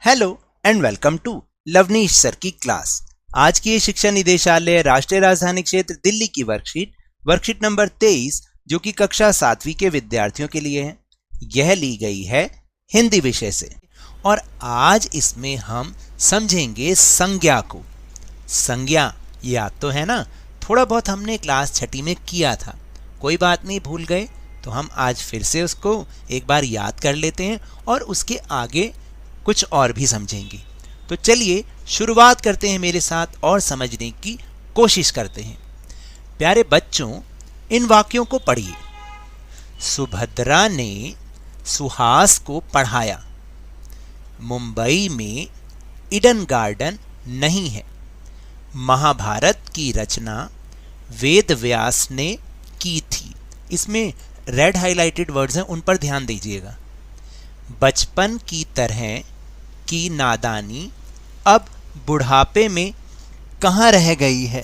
Hello and welcome to Lavneesh sir की class. आज की ये शिक्षा निदेशालय राष्ट्रीय राजधानी क्षेत्र दिल्ली की वर्कशीट नंबर 23 जो कि कक्षा 7वीं के विद्यार्थियों के लिए है, यह ली गई है हिंदी विषय से। और आज इसमें हम समझेंगे संज्ञा को। संज्ञा याद तो है ना, थोड़ा बहुत हमने क्लास 6वीं में किया था, कोई बात नहीं, भूल गए तो हम आज फिर से उसको एक बार याद कर लेते हैं और उसके आगे कुछ और भी समझेंगे। तो चलिए शुरुआत करते हैं मेरे साथ और समझने की कोशिश करते हैं। प्यारे बच्चों, इन वाक्यों को पढ़िए। सुभद्रा ने सुहास को पढ़ाया। मुंबई में ईडन गार्डन नहीं है। महाभारत की रचना वेद व्यास ने की थी। इसमें रेड हाइलाइटेड वर्ड्स हैं, उन पर ध्यान दीजिएगा। बचपन की तरह की नादानी अब बुढ़ापे में कहाँ रह गई है।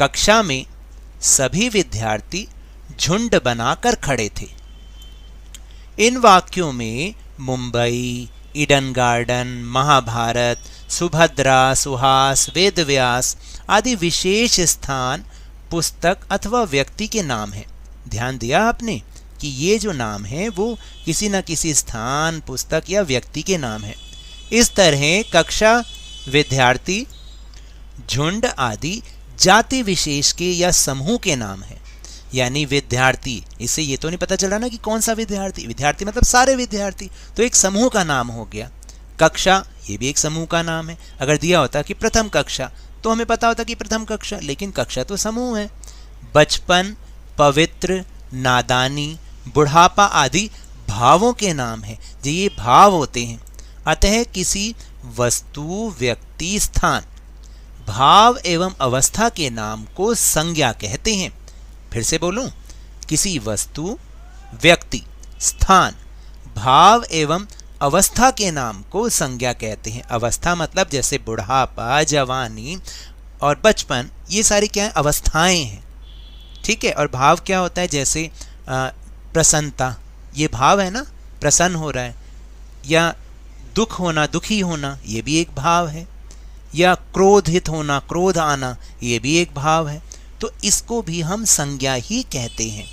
कक्षा में सभी विद्यार्थी झुंड बनाकर खड़े थे। इन वाक्यों में मुंबई, ईडन गार्डन, महाभारत, सुभद्रा, सुहास, वेदव्यास आदि विशेष स्थान, पुस्तक अथवा व्यक्ति के नाम हैं। ध्यान दिया आपने कि ये जो नाम है वो किसी न किसी स्थान, पुस्तक या व्यक्ति के नाम है। इस तरह कक्षा, विद्यार्थी, झुंड आदि जाति विशेष के या समूह के नाम है। यानी विद्यार्थी, इससे ये तो नहीं पता चला ना कि कौन सा विद्यार्थी। विद्यार्थी मतलब सारे विद्यार्थी, तो एक समूह का नाम हो गया। कक्षा, ये भी एक समूह का नाम है। अगर दिया होता कि प्रथम कक्षा तो हमें पता होता कि प्रथम कक्षा, लेकिन कक्षा तो समूह है। बचपन, पवित्र, नादानी, बुढ़ापा आदि भावों के नाम हैं। जो ये भाव होते हैं, अतः किसी वस्तु, व्यक्ति, स्थान, भाव एवं अवस्था के नाम को संज्ञा कहते हैं। फिर से बोलूं, किसी वस्तु, व्यक्ति, स्थान, भाव एवं अवस्था के नाम को संज्ञा कहते हैं। अवस्था मतलब जैसे बुढ़ापा, जवानी और बचपन, ये सारी क्या है, अवस्थाएं हैं। ठीक है। और भाव क्या होता है, जैसे प्रसन्नता, ये भाव है ना, प्रसन्न हो रहा है। या दुख होना, दुखी होना, ये भी एक भाव है। या क्रोधित होना, क्रोध आना, ये भी एक भाव है। तो इसको भी हम संज्ञा ही कहते हैं।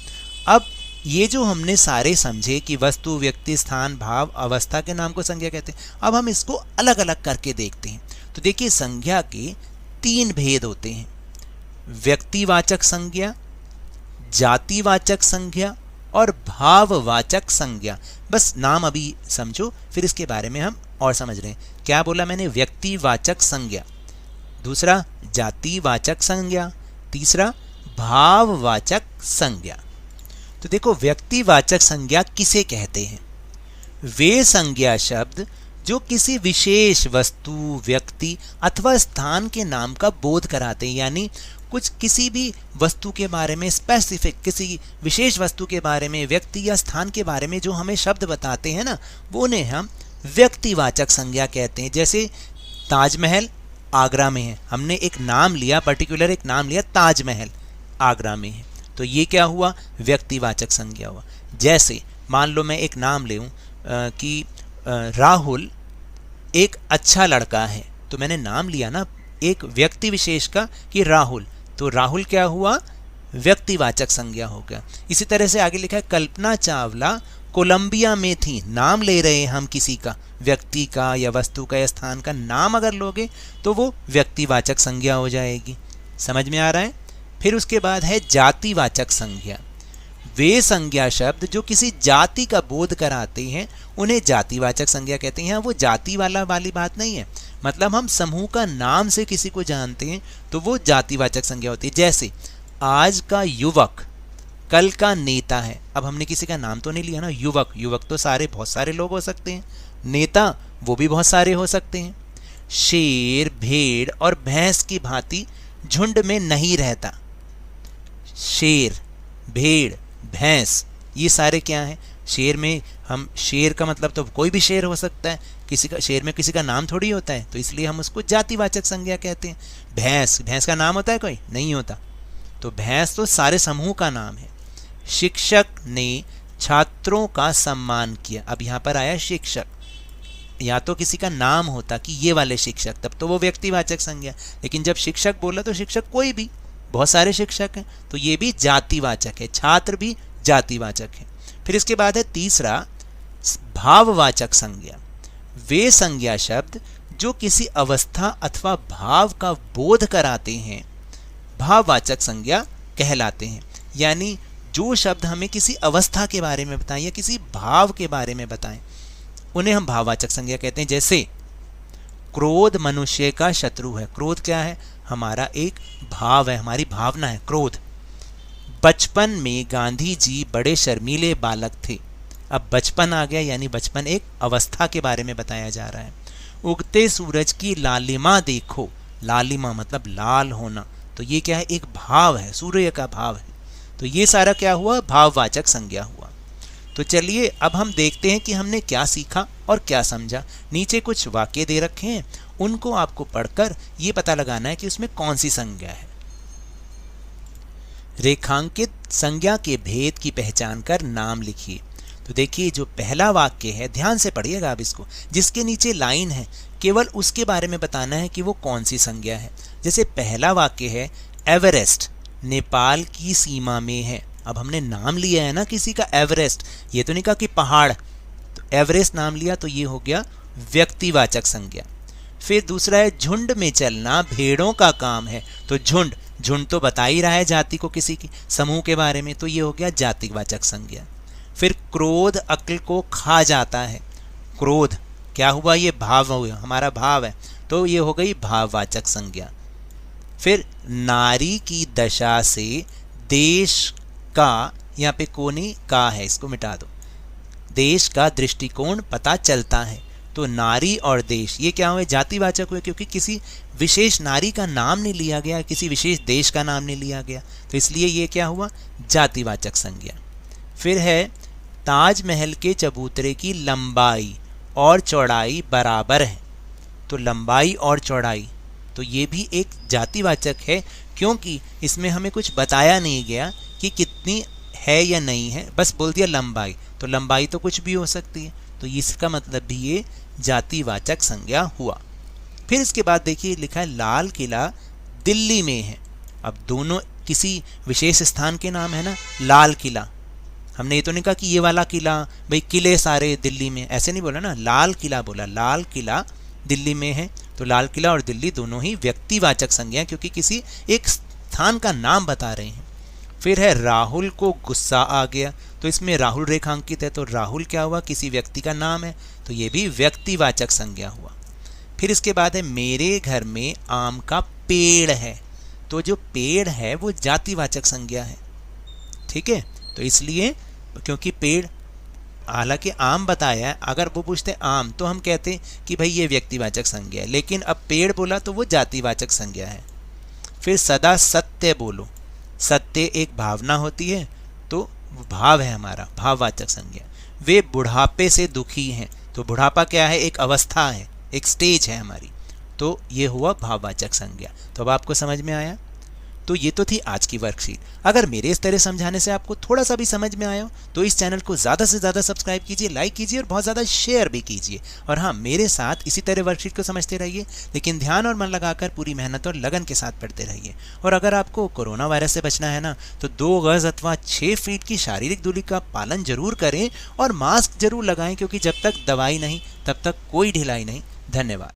अब ये जो हमने सारे समझे कि वस्तु, व्यक्ति, स्थान, भाव, अवस्था के नाम को संज्ञा कहते हैं, अब हम इसको अलग अलग करके देखते हैं। तो देखिए, संज्ञा के 3 भेद होते हैं। व्यक्तिवाचक संज्ञा, जातिवाचक संज्ञा और भाववाचक संज्ञा। बस नाम अभी समझो, फिर इसके बारे में हम और समझ रहे हैं। क्या बोला मैंने? व्यक्तिवाचक संज्ञा, दूसरा जातिवाचक संज्ञा, तीसरा भाववाचक संज्ञा। तो देखो, व्यक्तिवाचक संज्ञा किसे कहते हैं? वे संज्ञा शब्द जो किसी विशेष वस्तु, व्यक्ति अथवा स्थान के नाम का बोध कराते हैं। यानी कुछ किसी भी वस्तु के बारे में, स्पेसिफिक किसी विशेष वस्तु के बारे में, व्यक्ति या स्थान के बारे में जो हमें शब्द बताते हैं ना, वो उन्हें हम व्यक्तिवाचक संज्ञा कहते हैं। जैसे ताजमहल आगरा में है, हमने एक नाम लिया, पर्टिकुलर एक नाम लिया, ताजमहल आगरा में है, तो ये क्या हुआ? व्यक्तिवाचक संज्ञा हुआ। जैसे मान लो मैं एक नाम ले कि राहुल एक अच्छा लड़का है, तो मैंने नाम लिया ना एक व्यक्ति विशेष का कि राहुल, तो राहुल क्या हुआ? व्यक्तिवाचक संज्ञा हो गया। इसी तरह से आगे लिखा है कल्पना चावला कोलंबिया में थी। नाम ले रहे हैं हम किसी का, व्यक्ति का या वस्तु का या स्थान का नाम अगर लोगे तो वो व्यक्तिवाचक संज्ञा हो जाएगी। समझ में आ रहा है? फिर उसके बाद है जातिवाचक संज्ञा। वे संज्ञा शब्द जो किसी जाति का बोध कराते हैं उन्हें जातिवाचक संज्ञा कहते हैं। वो जाति वाली बात नहीं है, मतलब हम समूह का नाम से किसी को जानते हैं तो वो जातिवाचक संज्ञा होती है। जैसे आज का युवक कल का नेता है। अब हमने किसी का नाम तो नहीं लिया ना। युवक, युवक तो सारे, बहुत सारे लोग हो सकते हैं। नेता, वो भी बहुत सारे हो सकते हैं। शेर, भेड़ और भैंस की भांति झुंड में नहीं रहता। शेर, भेड़, भैंस, ये सारे क्या हैं? शेर में हम, शेर का मतलब तो कोई भी शेर हो सकता है, किसी का, शेर में किसी का नाम थोड़ी होता है, तो इसलिए हम उसको जातिवाचक संज्ञा कहते हैं। भैंस, भैंस का नाम होता है कोई? नहीं होता, तो भैंस तो सारे समूह का नाम है। शिक्षक ने छात्रों का सम्मान किया। अब यहाँ पर आया शिक्षक, या तो किसी का नाम होता कि ये वाले शिक्षक, तब तो वो व्यक्तिवाचक संज्ञा, लेकिन जब शिक्षक बोला तो शिक्षक कोई भी, बहुत सारे शिक्षक हैं, तो ये भी जातिवाचक है, छात्र भी जातिवाचक है। फिर इसके बाद है तीसरा भाववाचक संज्ञा। वे संज्ञा शब्द जो किसी अवस्था अथवा भाव का बोध कराते हैं भाववाचक संज्ञा कहलाते हैं। यानी जो शब्द हमें किसी अवस्था के बारे में बताएं या किसी भाव के बारे में बताएं उन्हें हम भाववाचक संज्ञा कहते हैं। जैसे क्रोध मनुष्य का शत्रु है। क्रोध क्या है? हमारा एक भाव है, हमारी भावना है क्रोध। बचपन में गांधी जी बड़े शर्मीले बालक थे। अब बचपन आ गया, यानी बचपन एक अवस्था के बारे में बताया जा रहा है। उगते सूरज की लालिमा देखो। लालिमा मतलब लाल होना, तो ये क्या है? एक भाव है, सूर्य का भाव है। तो ये सारा क्या हुआ? भाववाचक संज्ञा हुआ। तो चलिए अब हम देखते हैं कि हमने क्या सीखा और क्या समझा। नीचे कुछ वाक्य दे रखे हैं, उनको आपको पढ़कर ये पता लगाना है कि उसमें कौन सी संज्ञा है। रेखांकित संज्ञा के भेद की पहचान कर नाम लिखिए। तो देखिए जो पहला वाक्य है, ध्यान से पढ़िएगा आप इसको, जिसके नीचे लाइन है केवल उसके बारे में बताना है कि वो कौन सी संज्ञा है। जैसे पहला वाक्य है एवरेस्ट नेपाल की सीमा में है। अब हमने नाम लिया है ना किसी का एवरेस्ट, ये तो नहीं कहा कि पहाड़, तो एवरेस्ट नाम लिया तो ये हो गया व्यक्तिवाचक संज्ञा। फिर दूसरा है झुंड में चलना भेड़ों का काम है। तो झुंड, झुंड तो बता ही रहा है जाति को, किसी की समूह के बारे में, तो ये हो गया जातिवाचक संज्ञा। फिर क्रोध अक्ल को खा जाता है। क्रोध क्या हुआ? ये भाव हुआ, हमारा भाव है, तो ये हो गई भाववाचक संज्ञा। फिर नारी की दशा से देश का, यहाँ पे कोनी का है, इसको मिटा दो, देश का दृष्टिकोण पता चलता है। तो नारी और देश ये क्या हुए? जातिवाचक हुए, क्योंकि किसी विशेष नारी का नाम नहीं लिया गया, किसी विशेष देश का नाम नहीं लिया गया, तो इसलिए ये क्या हुआ? जातिवाचक संज्ञा। फिर है ताजमहल के चबूतरे की लंबाई और चौड़ाई बराबर है। तो लंबाई और चौड़ाई, तो ये भी एक जातिवाचक है, क्योंकि इसमें हमें कुछ बताया नहीं गया कि कितनी है या नहीं है, बस बोल दिया लंबाई, तो लंबाई तो कुछ भी हो सकती है, तो इसका मतलब भी ये जातिवाचक संज्ञा हुआ। फिर इसके बाद देखिए लिखा है लाल किला दिल्ली में है। अब दोनों किसी विशेष स्थान के नाम है ना, लाल किला, हमने ये तो नहीं कहा कि ये वाला किला, भाई किले सारे दिल्ली में, ऐसे नहीं बोला ना, लाल किला बोला, लाल किला दिल्ली में है। तो लाल किला और दिल्ली दोनों ही व्यक्तिवाचक संज्ञा, क्योंकि किसी एक स्थान का नाम बता रहे हैं। फिर है राहुल को गुस्सा आ गया। तो इसमें राहुल रेखांकित है, तो राहुल क्या हुआ? किसी व्यक्ति का नाम है, तो ये भी व्यक्तिवाचक संज्ञा हुआ। फिर इसके बाद है मेरे घर में आम का पेड़ है। तो जो पेड़ है वो जातिवाचक संज्ञा है, ठीक है। तो इसलिए क्योंकि पेड़, हालांकि आम बताया है, अगर वो पूछते आम तो हम कहते कि भाई ये व्यक्तिवाचक संज्ञा है, लेकिन अब पेड़ बोला तो वो जातिवाचक संज्ञा है। फिर सदा सत्य बोलो। सत्य एक भावना होती है, तो भाव है हमारा, भाववाचक संज्ञा। वे बुढ़ापे से दुखी हैं। तो बुढ़ापा क्या है? एक अवस्था है, एक स्टेज है हमारी, तो ये हुआ भाववाचक संज्ञा। तो अब आपको समझ में आया? तो ये तो थी आज की वर्कशीट। अगर मेरे इस तरह समझाने से आपको थोड़ा सा भी समझ में आया हो तो इस चैनल को ज़्यादा से ज़्यादा सब्सक्राइब कीजिए, लाइक कीजिए और बहुत ज़्यादा शेयर भी कीजिए। और हाँ, मेरे साथ इसी तरह वर्कशीट को समझते रहिए, लेकिन ध्यान और मन लगाकर पूरी मेहनत और लगन के साथ पढ़ते रहिए। और अगर आपको कोरोना वायरस से बचना है ना, तो 2 गज अथवा 6 फीट की शारीरिक दूरी का पालन जरूर करें और मास्क जरूर लगाएं, क्योंकि जब तक दवाई नहीं तब तक कोई ढिलाई नहीं। धन्यवाद।